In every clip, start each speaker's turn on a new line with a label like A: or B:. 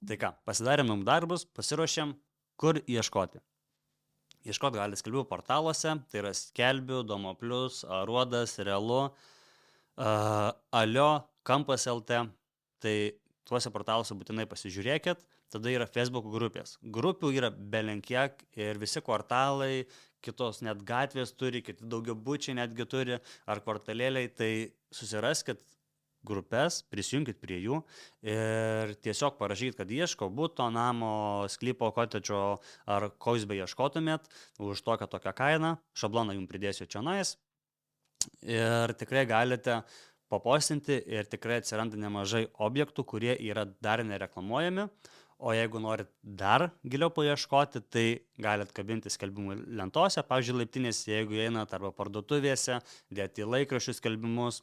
A: Tai ką, pasidarėm namų darbus, pasiruošėm, kur ieškoti. Ieškoti gali skelbimų portaluose, tai yra Skelbiu, Domo Plus, Aruodas, Realu, Alio, Kampas LT. Tai tuose portaluose būtinai pasižiūrėkit. Tada yra Facebook grupės. Grupių yra belenkiek ir visi kvartalai, kitos net gatvės turi, kiti daugiabučiai netgi turi, ar kvartalėliai, tai susiraskit grupės, prisijunkit prie jų ir tiesiog parašykit, kad ieškau buto, namo, sklypo, kotedžo ar ko jūs beieškotumėt už tokią kainą. Šabloną jums pridėsiu čionais ir tikrai galite papostinti ir tikrai atsiranda nemažai objektų, kurie yra dar nereklamuojami. O jeigu norit dar giliau paieškoti, tai galit kabinti skelbimų lentose, pavyzdžiui, laiptinėse, jeigu einat arba parduotuvėse, dėti laikraščių skelbimus.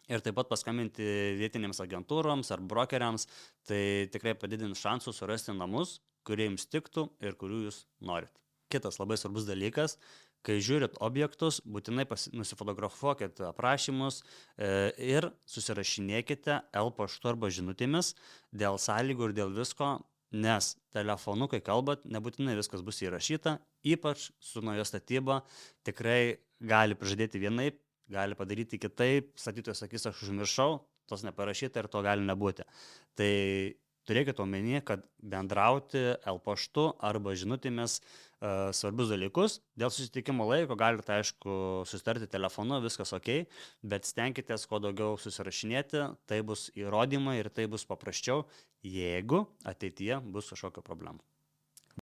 A: Ir taip pat paskambinti vietinėms agentūroms ar brokeriams, tai tikrai padidins šansus surasti namus, kurie jums tiktų ir kurių jūs norit. Kitas labai svarbus dalykas, kai žiūrit objektus, būtinai nusifotografuokit aprašymus ir susirašinėkite paštu arba žinutėmis dėl sąlygų ir dėl visko, nes telefonu, kai kalbat, nebūtinai viskas bus įrašyta, ypač su nauja statyba tikrai gali prižadėti vienaip, gali padaryti kitaip, statytojas sakys, aš užmiršau, tos neparašyta ir to gali nebūti. Tai turėkite omenyje, kad bendrauti paštu arba žinutėmis svarbius dalykus. Dėl susitikimo laiko galite, aišku, susitarti telefonu, viskas ok, bet stenkitės kuo daugiau susirašinėti, tai bus įrodymai ir tai bus paprasčiau, jeigu ateityje bus kažkokio problemų.